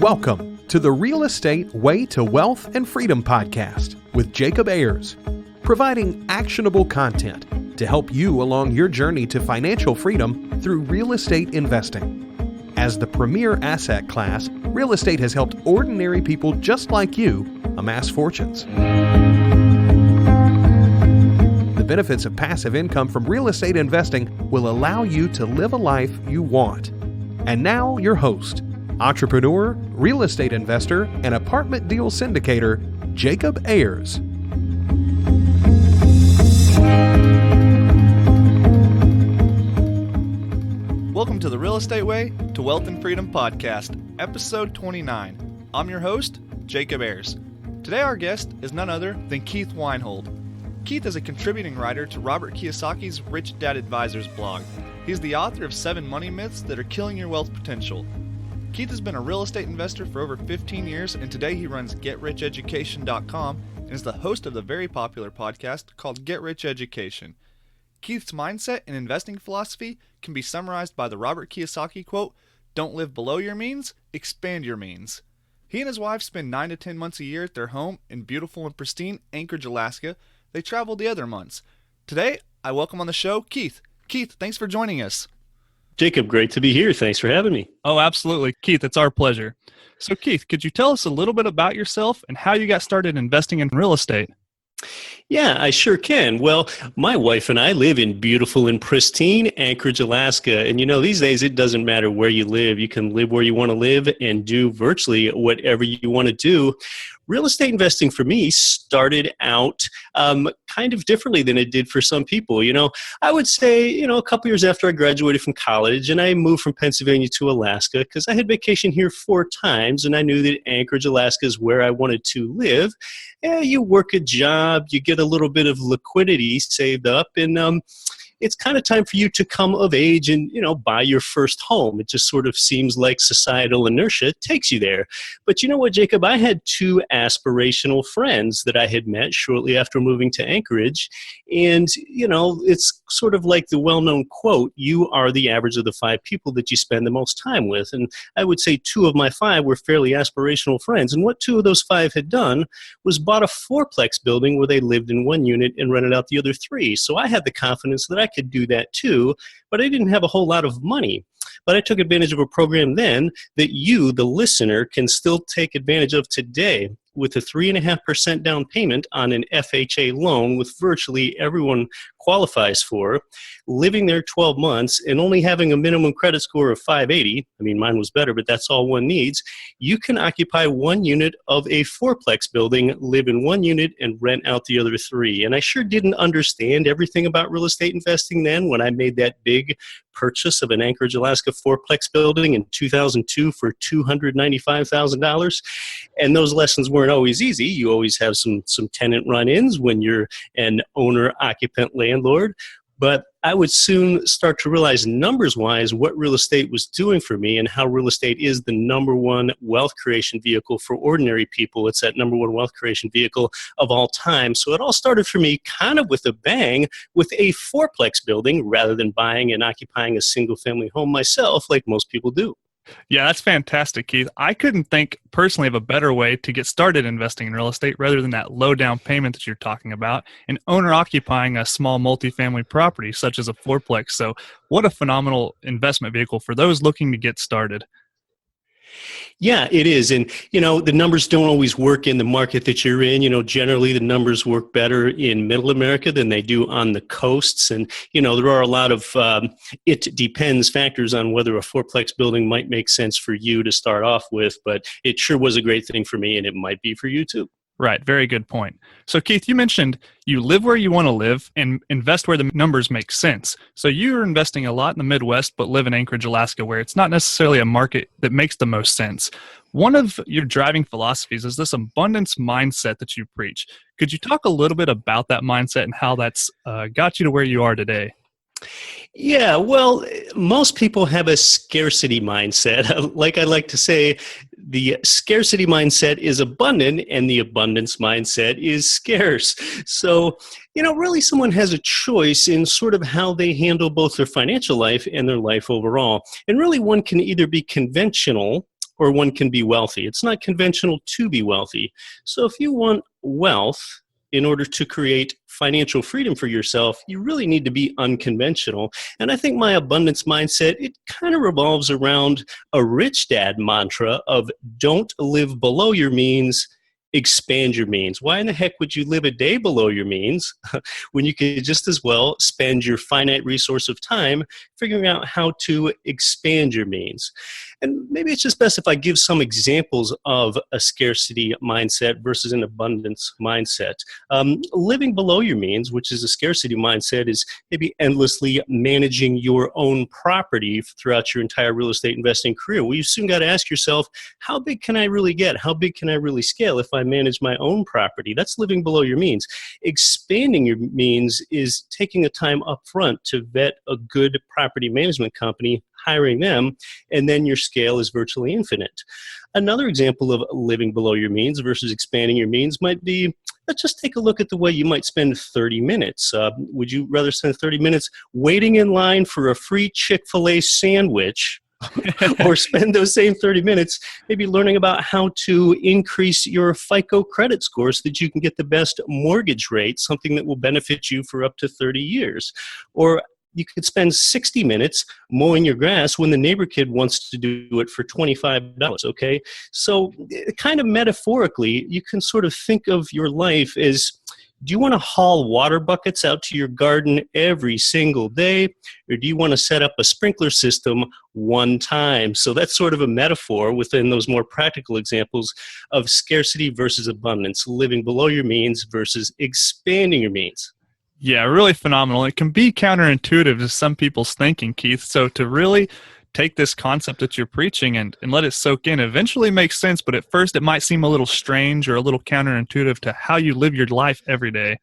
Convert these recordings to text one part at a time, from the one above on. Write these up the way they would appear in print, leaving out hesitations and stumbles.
Welcome to the Real Estate Way to Wealth and Freedom podcast with Jacob Ayers, providing actionable content to help you along your journey to financial freedom through real estate investing. As the premier asset class, real estate has helped ordinary people just like you amass fortunes. The benefits of passive income from real estate investing will allow you to live a life you want. And now your host, entrepreneur, real estate investor, and apartment deal syndicator, Jacob Ayers. Welcome to the Real Estate Way to Wealth and Freedom podcast, episode 29. I'm your host, Jacob Ayers. Today our guest is none other than Keith Weinhold. Keith is a contributing writer to Robert Kiyosaki's Rich Dad Advisors blog. He's the author of 7 money myths that are killing your wealth potential. Keith has been a real estate investor for over 15 years, and today he runs GetRichEducation.com and is the host of the very popular podcast called Get Rich Education. Keith's mindset and investing philosophy can be summarized by the Robert Kiyosaki quote, "Don't live below your means, expand your means." He and his wife spend 9 to 10 months a year at their home in beautiful and pristine Anchorage, Alaska. They travel the other months. Today, I welcome on the show Keith. Keith, thanks for joining us. Jacob, great to be here. Thanks for having me. Oh, absolutely. Keith, it's our pleasure. So Keith, could you tell us a little bit about yourself and how you got started investing in real estate? Yeah, I sure can. Well, my wife and I live in beautiful and pristine Anchorage, Alaska. And these days it doesn't matter where you live. You can live where you want to live and do virtually whatever you want to do. Real estate investing for me started out kind of differently than it did for some people. I would say, a couple years after I graduated from college and I moved from Pennsylvania to Alaska because I had vacationed here 4 times and I knew that Anchorage, Alaska is where I wanted to live. You work a job, you get a little bit of liquidity saved up, and it's kind of time for you to come of age and, buy your first home. It just sort of seems like societal inertia takes you there. But you know what, Jacob? I had 2 aspirational friends that I had met shortly after moving to Anchorage. And, it's sort of like the well-known quote, you are the average of the 5 people that you spend the most time with. And I would say 2 of my 5 were fairly aspirational friends. And what 2 of those 5 had done was bought a 4-plex building where they lived in 1 unit and rented out the other 3. So I had the confidence that I could do that too, but I didn't have a whole lot of money. But I took advantage of a program then that you, the listener, can still take advantage of today with a 3.5% down payment on an FHA loan, with virtually everyone qualifies for, living there 12 months and only having a minimum credit score of 580. I mean, mine was better, but that's all one needs. You can occupy 1 unit of a 4-plex building, live in 1 unit, and rent out the other 3. And I sure didn't understand everything about real estate investing then when I made that big purchase of an Anchorage, Alaska 4-plex building in 2002 for $295,000. And those lessons weren't always easy. You always have some tenant run-ins when you're an owner-occupant landlord. But I would soon start to realize numbers-wise what real estate was doing for me and how real estate is the number one wealth creation vehicle for ordinary people. It's that number one wealth creation vehicle of all time. So it all started for me kind of with a bang with a 4-plex building rather than buying and occupying a single-family home myself like most people do. Yeah, that's fantastic, Keith. I couldn't think personally of a better way to get started investing in real estate rather than that low down payment that you're talking about and owner occupying a small multifamily property such as a 4-plex. So what a phenomenal investment vehicle for those looking to get started. Yeah, it is. And, the numbers don't always work in the market that you're in. Generally the numbers work better in middle America than they do on the coasts. And, there are a lot of it depends factors on whether a 4-plex building might make sense for you to start off with. But it sure was a great thing for me, and it might be for you too. Right. Very good point. So Keith, you mentioned you live where you want to live and invest where the numbers make sense. So you're investing a lot in the Midwest, but live in Anchorage, Alaska, where it's not necessarily a market that makes the most sense. One of your driving philosophies is this abundance mindset that you preach. Could you talk a little bit about that mindset and how that's got you to where you are today? Yeah, well, most people have a scarcity mindset. Like I like to say, the scarcity mindset is abundant and the abundance mindset is scarce. So, really someone has a choice in sort of how they handle both their financial life and their life overall. And really one can either be conventional or one can be wealthy. It's not conventional to be wealthy. So if you want wealth in order to create financial freedom for yourself, you really need to be unconventional. And I think my abundance mindset, it kind of revolves around a rich dad mantra of don't live below your means, expand your means. Why in the heck would you live a day below your means when you could just as well spend your finite resource of time figuring out how to expand your means? And maybe it's just best if I give some examples of a scarcity mindset versus an abundance mindset. Living below your means, which is a scarcity mindset, is maybe endlessly managing your own property throughout your entire real estate investing career. Well, you soon got to ask yourself, how big can I really get? How big can I really scale if I manage my own property? That's living below your means. Expanding your means is taking a time up front to vet a good property management company, hiring them, and then your scale is virtually infinite. Another example of living below your means versus expanding your means might be, let's just take a look at the way you might spend 30 minutes. Would you rather spend 30 minutes waiting in line for a free Chick-fil-A sandwich or spend those same 30 minutes maybe learning about how to increase your FICO credit score so that you can get the best mortgage rate, something that will benefit you for up to 30 years? Or you could spend 60 minutes mowing your grass when the neighbor kid wants to do it for $25, okay? So kind of metaphorically, you can sort of think of your life as, do you want to haul water buckets out to your garden every single day, or do you want to set up a sprinkler system one time? So that's sort of a metaphor within those more practical examples of scarcity versus abundance, living below your means versus expanding your means. Yeah, really phenomenal. It can be counterintuitive to some people's thinking, Keith. So to really take this concept that you're preaching and let it soak in eventually makes sense, but at first it might seem a little strange or a little counterintuitive to how you live your life every day.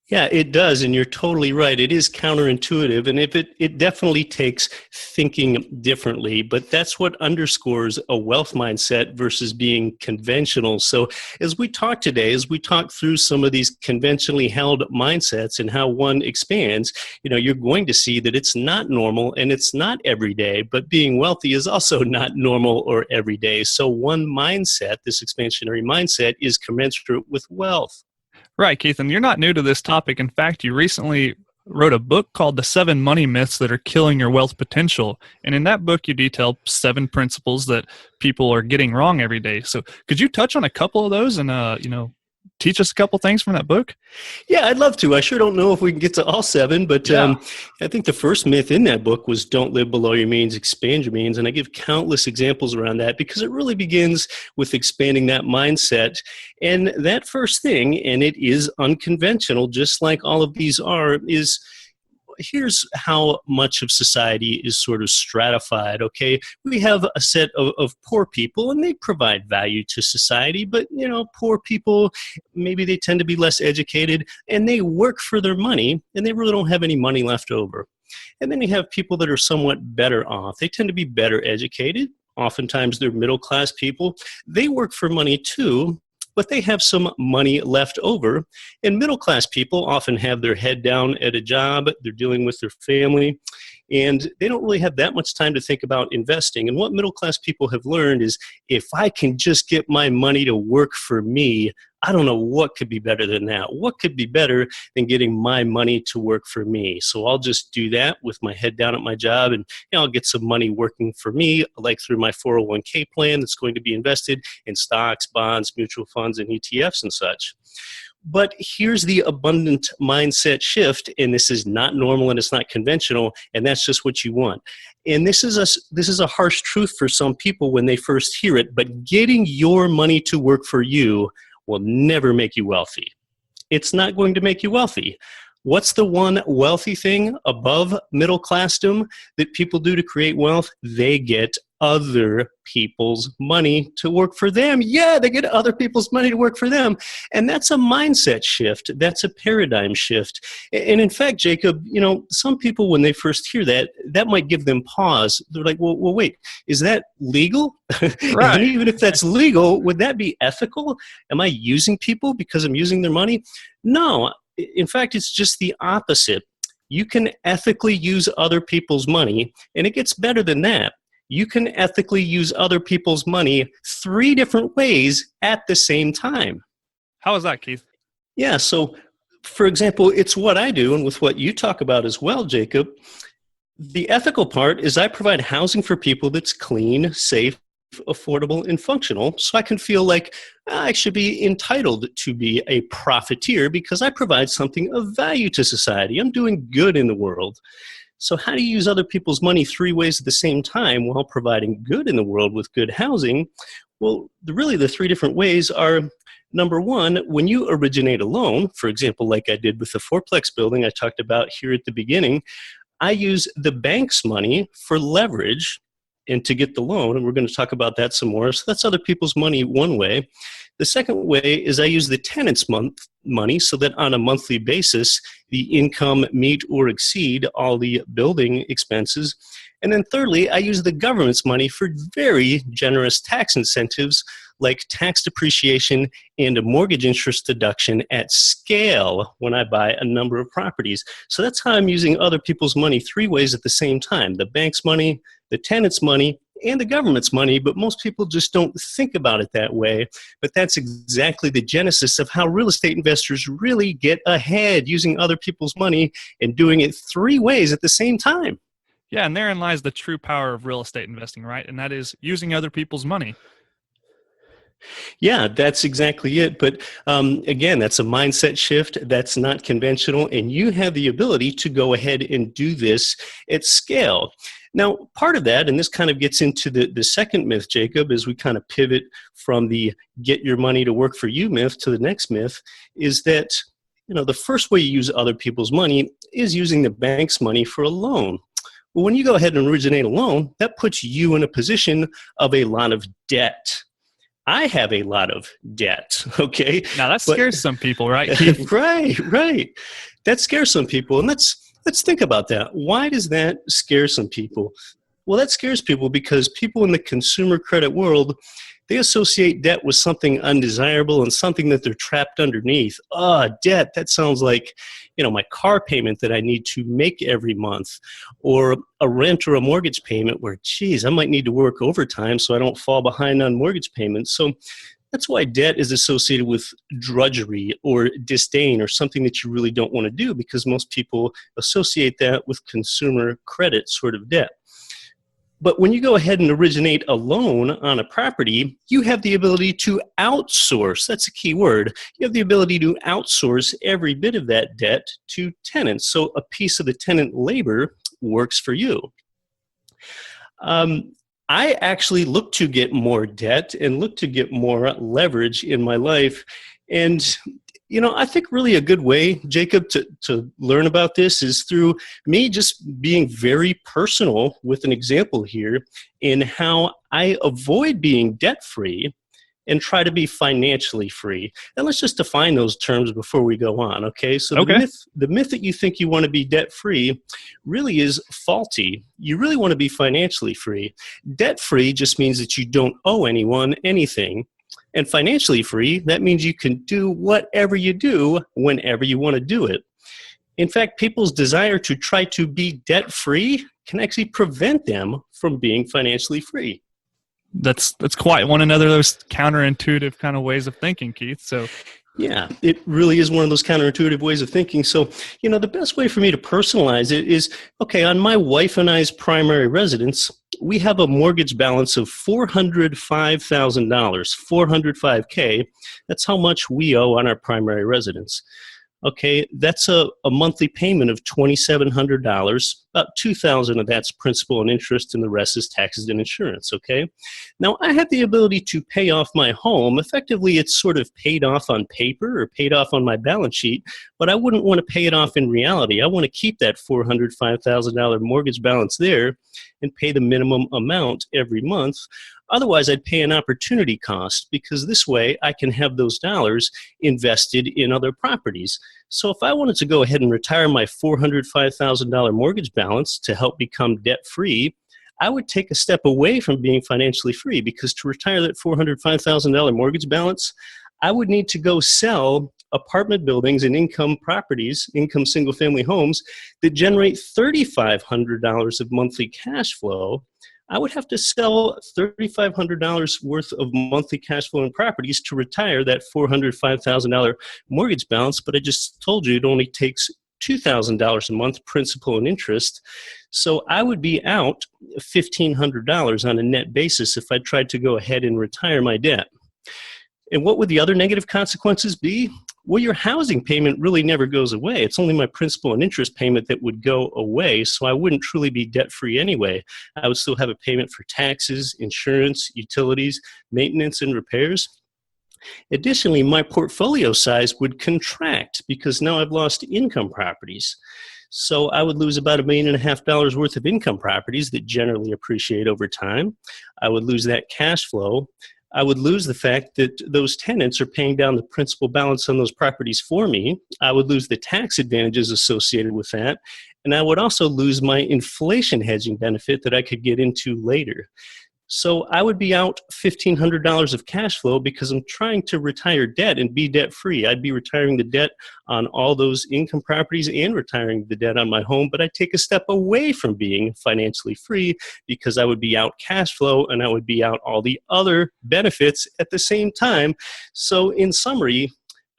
Yeah, it does, and you're totally right. It is counterintuitive, and if it definitely takes thinking differently, but that's what underscores a wealth mindset versus being conventional. So as we talk today, as we talk through some of these conventionally held mindsets and how one expands, you're going to see that it's not normal and it's not every day, but being wealthy is also not normal or every day. So one mindset, this expansionary mindset, is commensurate with wealth. Right, Keith, and you're not new to this topic. In fact, you recently wrote a book called The 7 Money Myths That Are Killing Your Wealth Potential. And in that book, you detail 7 principles that people are getting wrong every day. So could you touch on a couple of those and, teach us a couple things from that book? Yeah, I'd love to. I sure don't know if we can get to all 7, but I think the first myth in that book was don't live below your means, expand your means. And I give countless examples around that because it really begins with expanding that mindset. And that first thing, and it is unconventional, just like all of these are, is here's how much of society is sort of stratified, okay? We have a set of poor people, and they provide value to society, but, poor people, maybe they tend to be less educated, and they work for their money, and they really don't have any money left over. And then you have people that are somewhat better off. They tend to be better educated. Oftentimes, they're middle-class people. They work for money, too, but they have some money left over. And middle-class people often have their head down at a job. They're dealing with their family, and they don't really have that much time to think about investing. And what middle-class people have learned is, if I can just get my money to work for me, I don't know what could be better than that. What could be better than getting my money to work for me? So I'll just do that with my head down at my job, and I'll get some money working for me, like through my 401k plan that's going to be invested in stocks, bonds, mutual funds, and ETFs and such. But here's the abundant mindset shift, and this is not normal and it's not conventional, and that's just what you want. And this is a harsh truth for some people when they first hear it, but getting your money to work for you will never make you wealthy. It's not going to make you wealthy. What's the one wealthy thing above middle classdom that people do to create wealth? They get other people's money to work for them. Yeah, they get other people's money to work for them. And that's a mindset shift. That's a paradigm shift. And in fact, Jacob, some people, when they first hear that, that might give them pause. They're like, well wait, is that legal? Right. And even if that's legal, would that be ethical? Am I using people because I'm using their money? No. In fact, it's just the opposite. You can ethically use other people's money, and it gets better than that. you can ethically use other people's money 3 different ways at the same time. How is that, Keith? Yeah, so for example, it's what I do, and with what you talk about as well, Jacob. The ethical part is I provide housing for people that's clean, safe, affordable, and functional, so I can feel like I should be entitled to be a profiteer because I provide something of value to society. I'm doing good in the world. So how do you use other people's money 3 ways at the same time while providing good in the world with good housing? Well, really the 3 different ways are, number 1, when you originate a loan, for example, like I did with the fourplex building I talked about here at the beginning, I use the bank's money for leverage and to get the loan, and we're going to talk about that some more. So that's other people's money one way. The second way is I use the tenant's money so that on a monthly basis, the income meet or exceed all the building expenses. And then thirdly, I use the government's money for very generous tax incentives like tax depreciation and a mortgage interest deduction at scale when I buy a number of properties. So that's how I'm using other people's money 3 ways at the same time: the bank's money, the tenant's money, and the government's money. But most people just don't think about it that way. But that's exactly the genesis of how real estate investors really get ahead, using other people's money and doing it 3 ways at the same time. Yeah, and therein lies the true power of real estate investing, right? And that is using other people's money. Yeah, that's exactly it. But again, that's a mindset shift. That's not conventional. And you have the ability to go ahead and do this at scale. Now, part of that, and this kind of gets into the second myth, Jacob, as we kind of pivot from the get your money to work for you myth to the next myth, is that the first way you use other people's money is using the bank's money for a loan. Well, when you go ahead and originate a loan, that puts you in a position of a lot of debt. I have a lot of debt, okay? Now that scares some people, right? Right. That scares some people. And let's think about that. Why does that scare some people? Well, that scares people because people in the consumer credit world, they associate debt with something undesirable and something that they're trapped underneath. Debt, that sounds like, my car payment that I need to make every month, or a rent or a mortgage payment where, geez, I might need to work overtime so I don't fall behind on mortgage payments. So that's why debt is associated with drudgery or disdain or something that you really don't want to do, because most people associate that with consumer credit sort of debt. But when you go ahead and originate a loan on a property, you have the ability to outsource. That's a key word. You have the ability to outsource every bit of that debt to tenants. So a piece of the tenant labor works for you. I actually look to get more debt and look to get more leverage in my life. And I think really a good way, Jacob, to learn about this is through me just being very personal with an example here in how I avoid being debt-free and try to be financially free. And let's just define those terms before we go on, okay? So okay. The myth that you think you want to be debt-free really is faulty. You really want to be financially free. Debt-free just means that you don't owe anyone anything. And financially free, that means you can do whatever you do whenever you want to do it. In fact, people's desire to try to be debt-free can actually prevent them from being financially free. That's quite one another of those counterintuitive kind of ways of thinking, Keith. So yeah, it really is one of those counterintuitive ways of thinking. So, the best way for me to personalize it is, okay, on my wife and I's primary residence, we have a mortgage balance of $405,000, $405K. That's how much we owe on our primary residence. Okay, that's a monthly payment of $2,700. About $2,000 of that's principal and interest, and the rest is taxes and insurance, okay? Now, I have the ability to pay off my home. Effectively, it's sort of paid off on paper or paid off on my balance sheet, but I wouldn't want to pay it off in reality. I want to keep that $405,000 mortgage balance there and pay the minimum amount every month. Otherwise, I'd pay an opportunity cost, because this way I can have those dollars invested in other properties. So if I wanted to go ahead and retire my $405,000 mortgage balance to help become debt-free, I would take a step away from being financially free, because to retire that $405,000 mortgage balance, I would need to go sell apartment buildings and income properties, income single-family homes that generate $3,500 of monthly cash flow. I would have to sell $3,500 worth of monthly cash flowing properties to retire that $405,000 mortgage balance. But I just told you it only takes $2,000 a month, principal and interest. So I would be out $1,500 on a net basis if I tried to go ahead and retire my debt. And what would the other negative consequences be? Well, your housing payment really never goes away. It's only my principal and interest payment that would go away, so I wouldn't truly be debt-free anyway. I would still have a payment for taxes, insurance, utilities, maintenance, and repairs. Additionally, my portfolio size would contract because now I've lost income properties. So I would lose about $1.5 million worth of income properties that generally appreciate over time. I would lose that cash flow. I would lose the fact that those tenants are paying down the principal balance on those properties for me. I would lose the tax advantages associated with that. And I would also lose my inflation hedging benefit that I could get into later. So I would be out $1,500 of cash flow because I'm trying to retire debt and be debt-free. I'd be retiring the debt on all those income properties and retiring the debt on my home, but I'd take a step away from being financially free because I would be out cash flow and I would be out all the other benefits at the same time. So in summary,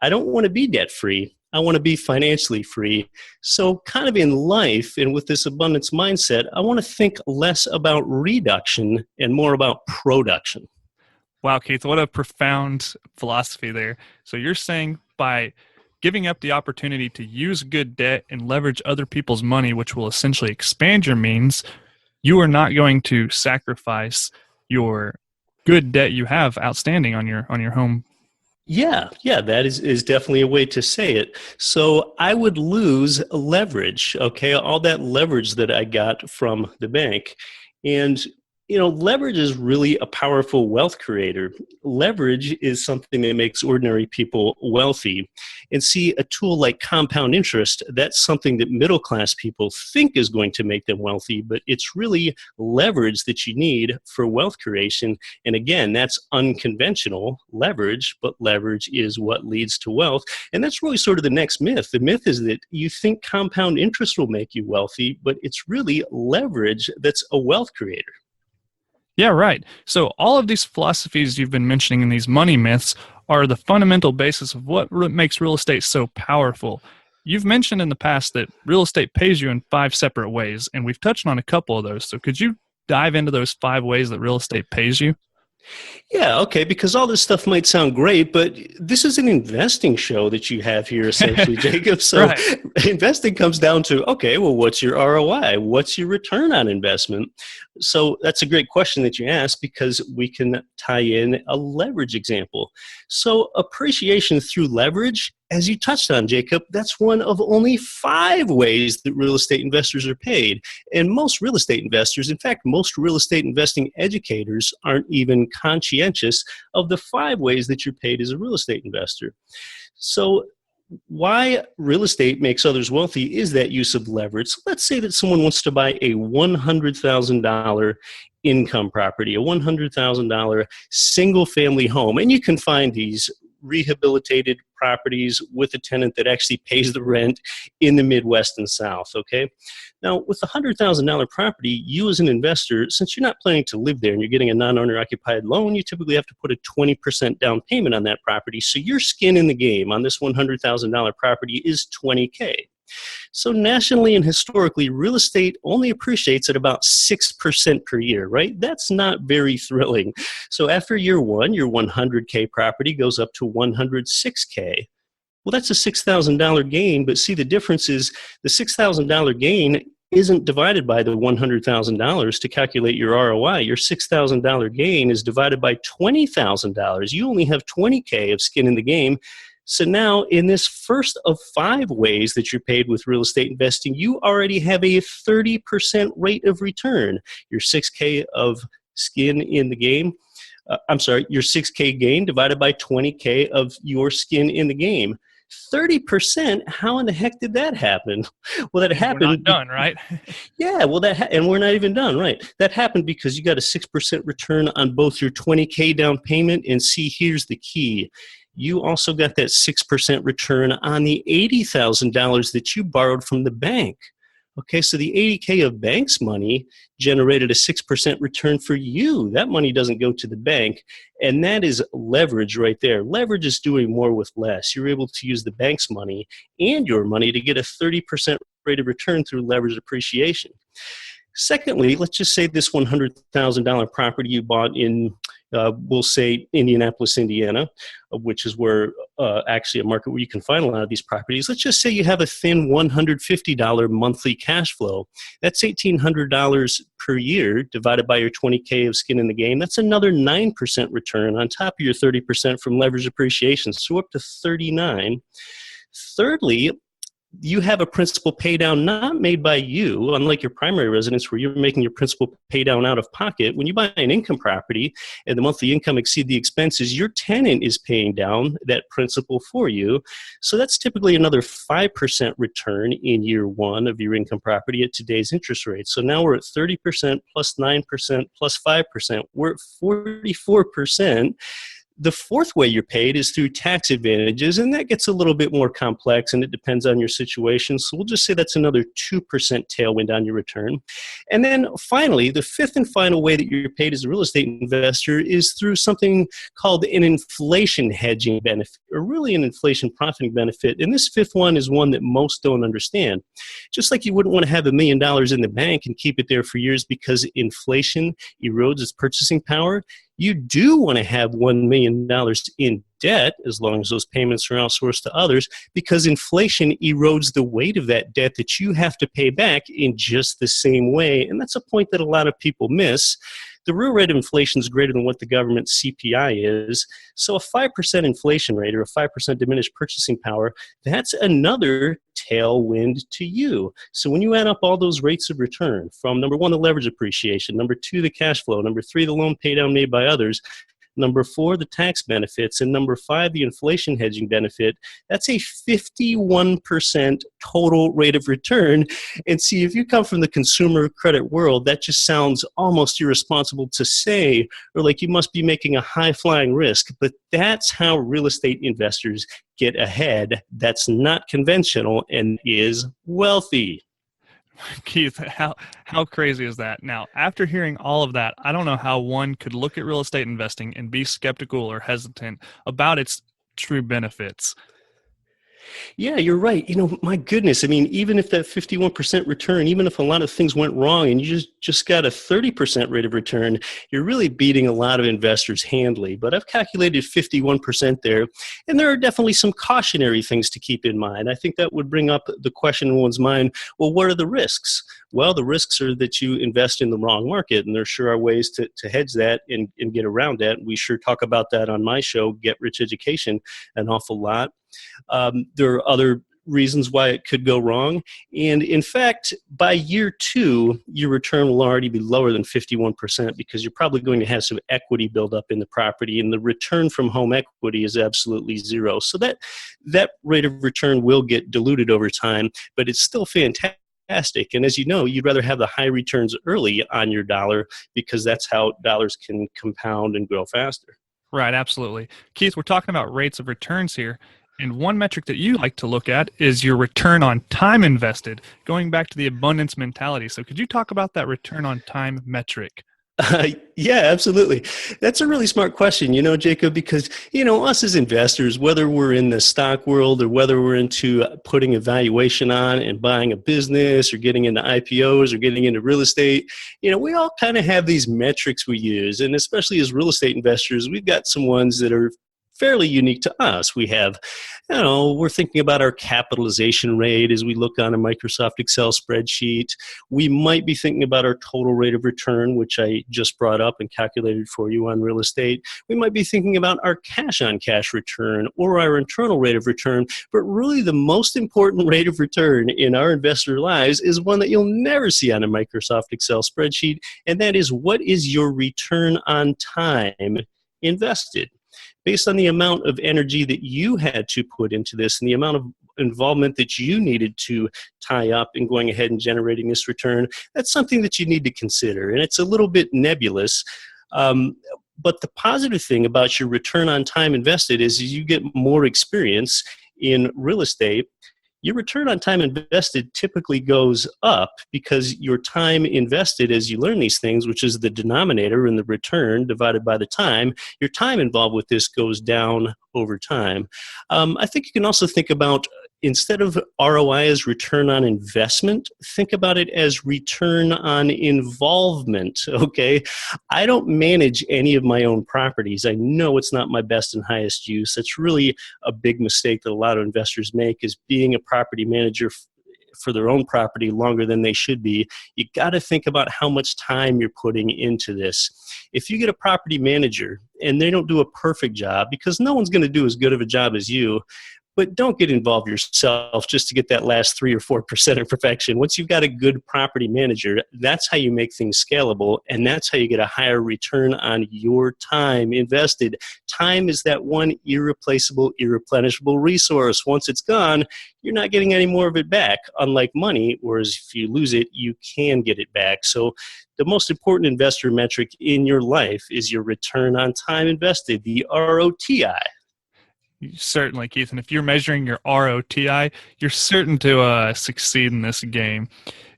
I don't want to be debt-free. I want to be financially free. So kind of in life and with this abundance mindset, I want to think less about reduction and more about production. Wow, Keith, what a profound philosophy there. So you're saying by giving up the opportunity to use good debt and leverage other people's money, which will essentially expand your means, you are not going to sacrifice your good debt you have outstanding on your home. Yeah, that is definitely a way to say it. So I would lose leverage, okay, all that leverage that I got from the bank. And leverage is really a powerful wealth creator. Leverage is something that makes ordinary people wealthy. And see, a tool like compound interest, that's something that middle-class people think is going to make them wealthy, but it's really leverage that you need for wealth creation. And again, that's unconventional leverage, but leverage is what leads to wealth. And that's really sort of the next myth. The myth is that you think compound interest will make you wealthy, but it's really leverage that's a wealth creator. Yeah, right. So all of these philosophies you've been mentioning in these money myths are the fundamental basis of what makes real estate so powerful. You've mentioned in the past that real estate pays you in 5 separate ways, and we've touched on a couple of those. So could you dive into those 5 ways that real estate pays you? Yeah, okay, because all this stuff might sound great, but this is an investing show that you have here, essentially, Jacob. So Right. Investing comes down to, okay, well, what's your ROI? What's your return on investment? So that's a great question that you asked because we can tie in a leverage example. So appreciation through leverage, as you touched on, Jacob, that's one of only 5 ways that real estate investors are paid. And most real estate investors, in fact, most real estate investing educators aren't even conscientious of the 5 ways that you're paid as a real estate investor. So why real estate makes others wealthy is that use of leverage. So let's say that someone wants to buy a $100,000 income property, a $100,000 single family home. And you can find these rehabilitated properties with a tenant that actually pays the rent in the Midwest and South, okay? Now, with a $100,000 property, you as an investor, since you're not planning to live there and you're getting a non-owner occupied loan, you typically have to put a 20% down payment on that property. So your skin in the game on this $100,000 property is $20K. So nationally and historically, real estate only appreciates at about 6% per year, right? That's not very thrilling. So after year 1, your $100K property goes up to $106K. Well, that's a $6,000 gain, but see, the difference is the $6,000 gain isn't divided by the $100,000 to calculate your ROI. Your $6,000 gain is divided by $20,000. You only have $20K of skin in the game. So now in this first of 5 ways that you're paid with real estate investing, you already have a 30% rate of return. Your 6K of skin in the game, your 6K gain divided by 20K of your skin in the game. 30%, how in the heck did that happen? Well, that happened. We're not done, right? Yeah, well, and we're not even done, right? That happened because you got a 6% return on both your 20K down payment, and see, here's the key. You also got that 6% return on the $80,000 that you borrowed from the bank. Okay, so the 80K of bank's money generated a 6% return for you. That money doesn't go to the bank, and that is leverage right there. Leverage is doing more with less. You're able to use the bank's money and your money to get a 30% rate of return through leverage appreciation. Secondly, let's just say this $100,000 property you bought in, we'll say Indianapolis, Indiana, which is where actually a market where you can find a lot of these properties. Let's just say you have a thin $150 monthly cash flow. That's $1,800 per year divided by your 20K of skin in the game. That's another 9% return on top of your 30% from leverage appreciation, so up to 39. Thirdly, you have a principal pay down not made by you, unlike your primary residence where you're making your principal pay down out of pocket. When you buy an income property and the monthly income exceeds the expenses, your tenant is paying down that principal for you. So that's typically another 5% return in year one of your income property at today's interest rate. So now we're at 30% plus 9% plus 5%. We're at 44%. The fourth way you're paid is through tax advantages, and that gets a little bit more complex, and it depends on your situation. So we'll just say that's another 2% tailwind on your return. And then finally, the fifth and final way that you're paid as a real estate investor is through something called an inflation hedging benefit, or really an inflation profiting benefit. And this fifth one is one that most don't understand. Just like you wouldn't want to have $1 million in the bank and keep it there for years because inflation erodes its purchasing power, you do want to have $1 million in debt as long as those payments are outsourced to others, because inflation erodes the weight of that debt that you have to pay back in just the same way. And that's a point that a lot of people miss. The real rate of inflation is greater than what the government CPI is. So a 5% inflation rate or a 5% diminished purchasing power, that's another tailwind to you. So when you add up all those rates of return from number one, the leverage appreciation, number two, the cash flow, number three, the loan pay down made by others, number four, the tax benefits, and number five, the inflation hedging benefit, that's a 51% total rate of return. And see, if you come from the consumer credit world, that just sounds almost irresponsible to say, or like you must be making a high-flying risk. But that's how real estate investors get ahead. That's not conventional and is wealthy. Keith, how crazy is that? Now, after hearing all of that, I don't know how one could look at real estate investing and be skeptical or hesitant about its true benefits. Yeah, you're right. My goodness. I mean, even if that 51% return, even if a lot of things went wrong and you just got a 30% rate of return, you're really beating a lot of investors handily. But I've calculated 51% there. And there are definitely some cautionary things to keep in mind. I think that would bring up the question in one's mind, well, what are the risks? Well, the risks are that you invest in the wrong market, and there sure are ways to hedge that and get around that. We sure talk about that on my show, Get Rich Education, an awful lot. There are other reasons why it could go wrong. And in fact, by year two, your return will already be lower than 51% because you're probably going to have some equity build up in the property, and the return from home equity is absolutely zero. So that rate of return will get diluted over time, but it's still fantastic. And as you know, you'd rather have the high returns early on your dollar because that's how dollars can compound and grow faster. Right, absolutely. Keith, we're talking about rates of returns here. And one metric that you like to look at is your return on time invested, going back to the abundance mentality. So could you talk about that return on time metric? Yeah, absolutely. That's a really smart question, Jacob, because, us as investors, whether we're in the stock world or whether we're into putting a valuation on and buying a business or getting into IPOs or getting into real estate, we all kind of have these metrics we use. And especially as real estate investors, we've got some ones that are fairly unique to us. We have, we're thinking about our capitalization rate as we look on a Microsoft Excel spreadsheet. We might be thinking about our total rate of return, which I just brought up and calculated for you on real estate. We might be thinking about our cash on cash return or our internal rate of return. But really the most important rate of return in our investor lives is one that you'll never see on a Microsoft Excel spreadsheet. And that is, what is your return on time invested? Based on the amount of energy that you had to put into this and the amount of involvement that you needed to tie up in going ahead and generating this return, that's something that you need to consider. And it's a little bit nebulous. But the positive thing about your return on time invested is you get more experience in real estate. your return on time invested typically goes up because your time invested as you learn these things, which is the denominator in the return divided by the time, your time involved with this goes down over time. I think you can also think about, instead of ROI as return on investment, think about it as return on involvement, okay? I don't manage any of my own properties. I know it's not my best and highest use. That's really a big mistake that a lot of investors make, is being a property manager for their own property longer than they should be. You got to think about how much time you're putting into this. If you get a property manager and they don't do a perfect job, because no one's going to do as good of a job as you, but don't get involved yourself just to get that last 3 or 4% of perfection. Once you've got a good property manager, that's how you make things scalable, and that's how you get a higher return on your time invested. Time is that one irreplaceable, irreplenishable resource. Once it's gone, you're not getting any more of it back, unlike money, whereas if you lose it, you can get it back. So the most important investor metric in your life is your return on time invested, the ROTI. Certainly, Keith. And if you're measuring your ROTI, you're certain to succeed in this game.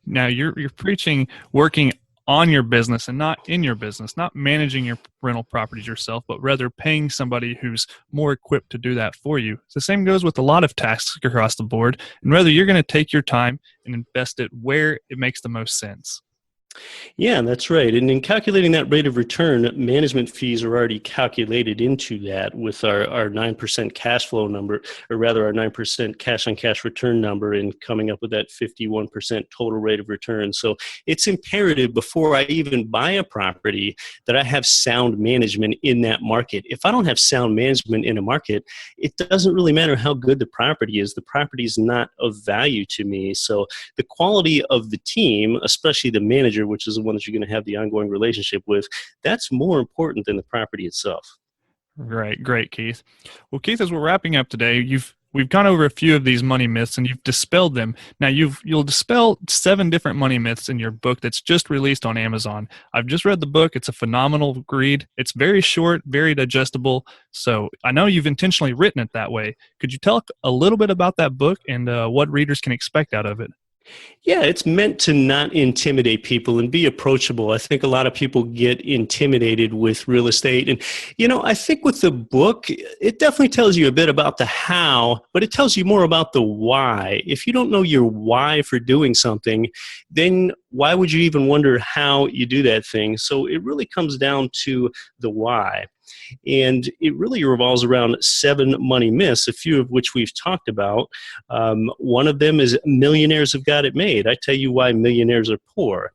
Now, you're preaching working on your business and not in your business, not managing your rental properties yourself, but rather paying somebody who's more equipped to do that for you. The same goes with a lot of tasks across the board, and whether you're going to take your time and invest it where it makes the most sense. Yeah, that's right. And in calculating that rate of return, management fees are already calculated into that with our 9% cash flow number, or rather our 9% cash on cash return number, and coming up with that 51% total rate of return. So it's imperative before I even buy a property that I have sound management in that market. If I don't have sound management in a market, it doesn't really matter how good the property is. The property is not of value to me. So the quality of the team, especially the manager, which is the one that you're going to have the ongoing relationship with, that's more important than the property itself. Great, Keith. Well, Keith, as we're wrapping up today, we've gone over a few of these money myths and you've dispelled them. Now you'll dispel 7 different money myths in your book that's just released on Amazon. I've just read the book. It's a phenomenal read. It's very short, very digestible. So I know you've intentionally written it that way. Could you tell a little bit about that book and what readers can expect out of it? Yeah, it's meant to not intimidate people and be approachable. I think a lot of people get intimidated with real estate. And, I think with the book, it definitely tells you a bit about the how, but it tells you more about the why. If you don't know your why for doing something, then why would you even wonder how you do that thing? So it really comes down to the why. And it really revolves around 7 money myths, a few of which we've talked about. One of them is millionaires have got it made. I tell you why millionaires are poor.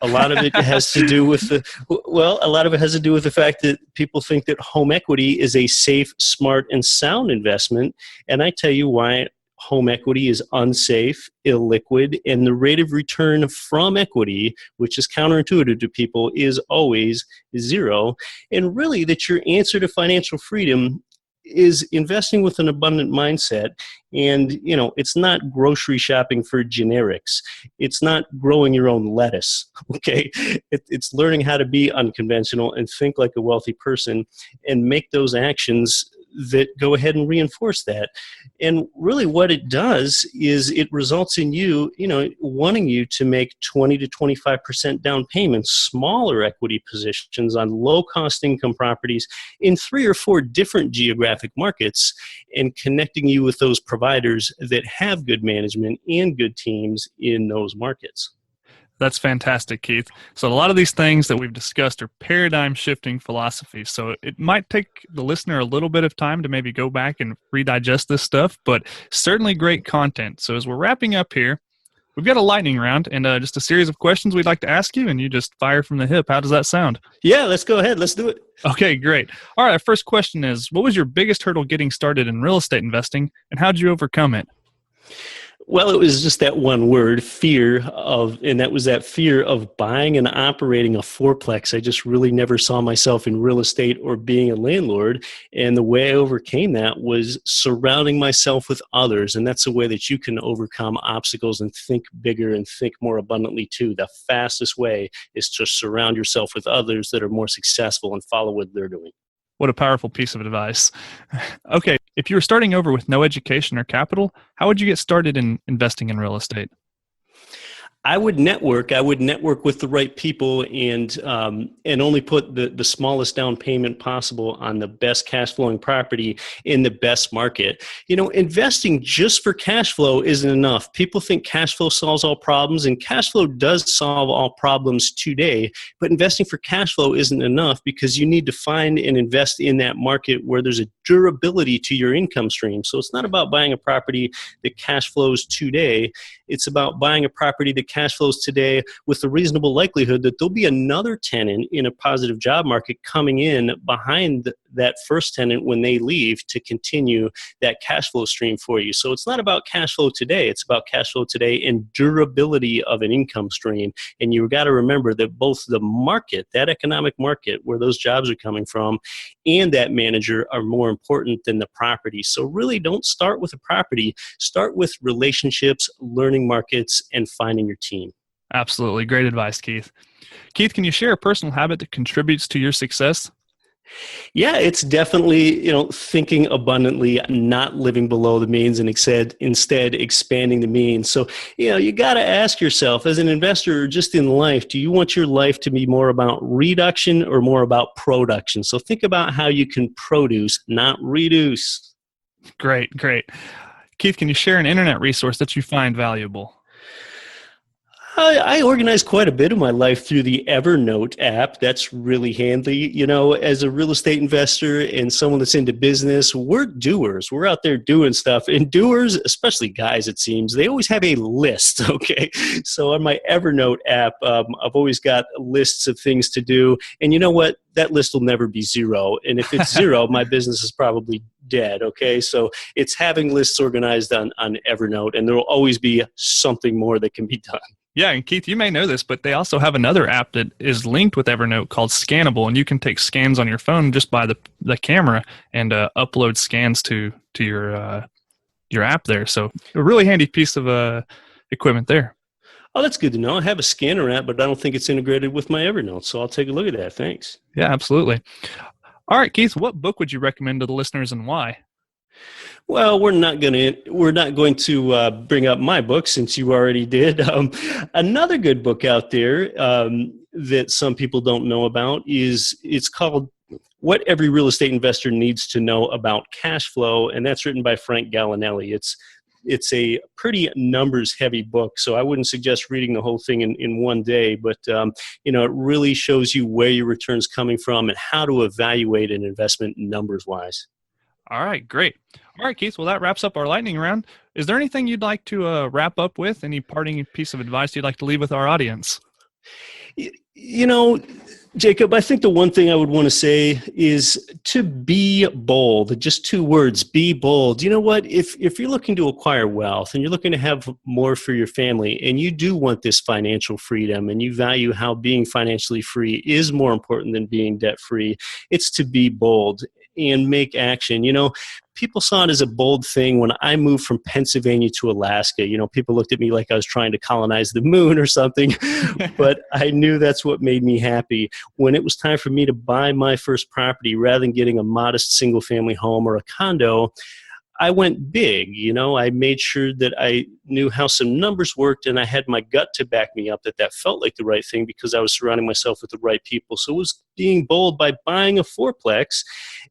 A lot of it has to do with the fact that people think that home equity is a safe, smart, and sound investment. And I tell you why home equity is unsafe, illiquid, and the rate of return from equity, which is counterintuitive to people, is always 0. And really that your answer to financial freedom is investing with an abundant mindset. And, it's not grocery shopping for generics. It's not growing your own lettuce, okay? It's learning how to be unconventional and think like a wealthy person and make those actions that go ahead and reinforce that. And really what it does is it results in you, wanting you to make 20 to 25% down payments, smaller equity positions on low-cost income properties in 3 or 4 different geographic markets, and connecting you with those providers that have good management and good teams in those markets. That's fantastic, Keith. So a lot of these things that we've discussed are paradigm-shifting philosophies. So it might take the listener a little bit of time to maybe go back and redigest this stuff, but certainly great content. So as we're wrapping up here, we've got a lightning round and just a series of questions we'd like to ask you, and you just fire from the hip. How does that sound? Yeah, let's go ahead. Let's do it. Okay, great. All right, our first question is, what was your biggest hurdle getting started in real estate investing, and how did you overcome it? Well, it was just that one word, and that was that fear of buying and operating a fourplex. I just really never saw myself in real estate or being a landlord. And the way I overcame that was surrounding myself with others. And that's a way that you can overcome obstacles and think bigger and think more abundantly too. The fastest way is to surround yourself with others that are more successful and follow what they're doing. What a powerful piece of advice. Okay, If you were starting over with no education or capital, how would you get started in investing in real estate? I would network. I would network with the right people and only put the smallest down payment possible on the best cash flowing property in the best market. Investing just for cash flow isn't enough. People think cash flow solves all problems, and cash flow does solve all problems today. But investing for cash flow isn't enough because you need to find and invest in that market where there's a durability to your income stream. So it's not about buying a property that cash flows today. It's about buying a property that cash flows today with a reasonable likelihood that there'll be another tenant in a positive job market coming in behind that first tenant when they leave to continue that cash flow stream for you. So it's not about cash flow today. It's about cash flow today and durability of an income stream. And you've got to remember that both the market, that economic market where those jobs are coming from, and that manager are more important than the property. So really don't start with a property. Start with relationships, learning markets, and finding your team. Absolutely. Great advice, Keith. Keith, can you share a personal habit that contributes to your success? Yeah, it's definitely, thinking abundantly, not living below the means, and instead expanding the means. So, you got to ask yourself as an investor or just in life, do you want your life to be more about reduction or more about production? So think about how you can produce, not reduce. Great. Keith, can you share an internet resource that you find valuable? I organize quite a bit of my life through the Evernote app. That's really handy. As a real estate investor and someone that's into business, we're doers. We're out there doing stuff. And doers, especially guys, it seems, they always have a list, okay? So on my Evernote app, I've always got lists of things to do. And you know what? That list will never be zero. And if it's zero, my business is probably dead, okay? So it's having lists organized on Evernote, and there will always be something more that can be done. Yeah, and Keith, you may know this, but they also have another app that is linked with Evernote called Scannable, and you can take scans on your phone just by the camera and upload scans to your app there. So a really handy piece of equipment there. Oh, that's good to know. I have a scanner app, but I don't think it's integrated with my Evernote, so I'll take a look at that. Thanks. Yeah, absolutely. All right, Keith, what book would you recommend to the listeners and why? Well, we're not going to bring up my book since you already did. Another good book out there that some people don't know about it's called What Every Real Estate Investor Needs to Know About Cash Flow, and that's written by Frank Gallinelli. It's a pretty numbers-heavy book, so I wouldn't suggest reading the whole thing in one day, but it really shows you where your return's coming from and how to evaluate an investment numbers-wise. All right, great. All right, Keith, well, that wraps up our lightning round. Is there anything you'd like to wrap up with? Any parting piece of advice you'd like to leave with our audience? Jacob, I think the one thing I would want to say is to be bold. Just 2 words, be bold. You know what? If you're looking to acquire wealth and you're looking to have more for your family and you do want this financial freedom and you value how being financially free is more important than being debt-free, it's to be bold and make action. People saw it as a bold thing when I moved from Pennsylvania to Alaska. People looked at me like I was trying to colonize the moon or something, but I knew that's what made me happy. When it was time for me to buy my first property, rather than getting a modest single-family home or a condo, I went big. I made sure that I knew how some numbers worked, and I had my gut to back me up that felt like the right thing because I was surrounding myself with the right people. So it was being bold by buying a fourplex.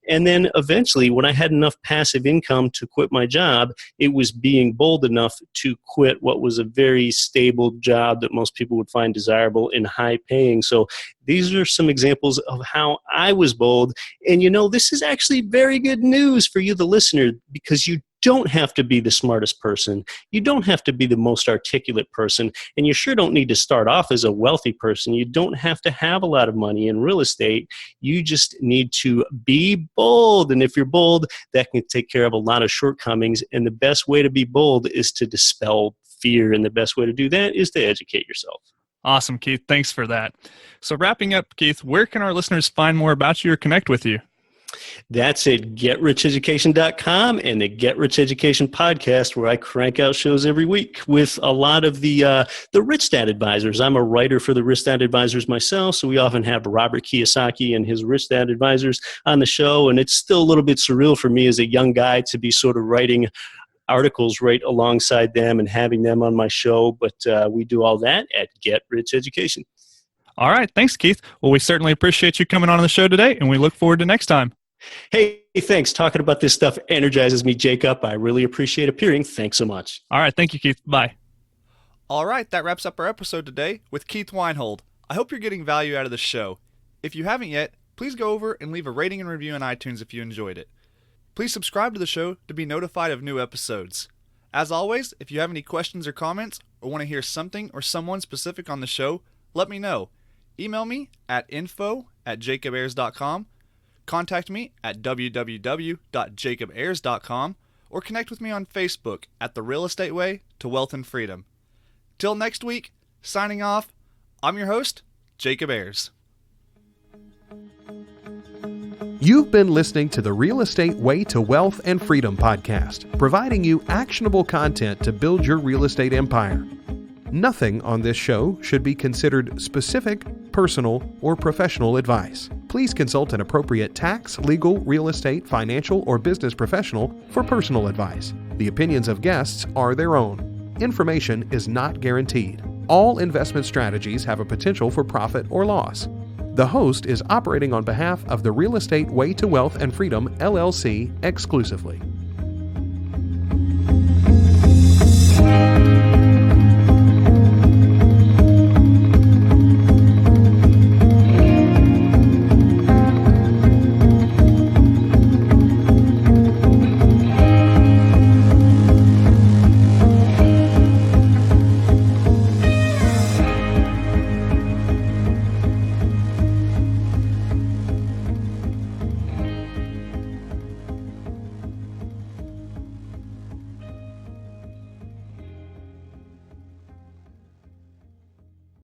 And then eventually, when I had enough passive income to quit my job, it was being bold enough to quit what was a very stable job that most people would find desirable and high paying. So these are some examples of how I was bold. And this is actually very good news for you, the listener, because you don't have to be the smartest person. You don't have to be the most articulate person. And you sure don't need to start off as a wealthy person. You don't have to have a lot of money in real estate. You just need to be bold. And if you're bold, that can take care of a lot of shortcomings. And the best way to be bold is to dispel fear. And the best way to do that is to educate yourself. Awesome, Keith. Thanks for that. So wrapping up, Keith, where can our listeners find more about you or connect with you? That's at GetRichEducation.com and the Get Rich Education podcast, where I crank out shows every week with a lot of the Rich Dad Advisors. I'm a writer for the Rich Dad Advisors myself, so we often have Robert Kiyosaki and his Rich Dad Advisors on the show, and it's still a little bit surreal for me as a young guy to be sort of writing articles right alongside them and having them on my show, but we do all that at Get Rich Education. All right. Thanks, Keith. Well, we certainly appreciate you coming on the show today, and we look forward to next time. Hey, thanks. Talking about this stuff energizes me, Jacob. I really appreciate appearing. Thanks so much. All right. Thank you, Keith. Bye. All right. That wraps up our episode today with Keith Weinhold. I hope you're getting value out of the show. If you haven't yet, please go over and leave a rating and review on iTunes if you enjoyed it. Please subscribe to the show to be notified of new episodes. As always, if you have any questions or comments or want to hear something or someone specific on the show, let me know. Email me at info@jacobayers.com, contact me at www.jacobayers.com, or connect with me on Facebook at The Real Estate Way to Wealth and Freedom. Till next week, signing off, I'm your host, Jacob Ayers. You've been listening to the Real Estate Way to Wealth and Freedom podcast, providing you actionable content to build your real estate empire. Nothing on this show should be considered specific, personal, or professional advice. Please consult an appropriate tax, legal, real estate, financial, or business professional for personal advice. The opinions of guests are their own. Information is not guaranteed. All investment strategies have a potential for profit or loss. The host is operating on behalf of the Real Estate Way to Wealth and Freedom, LLC, exclusively.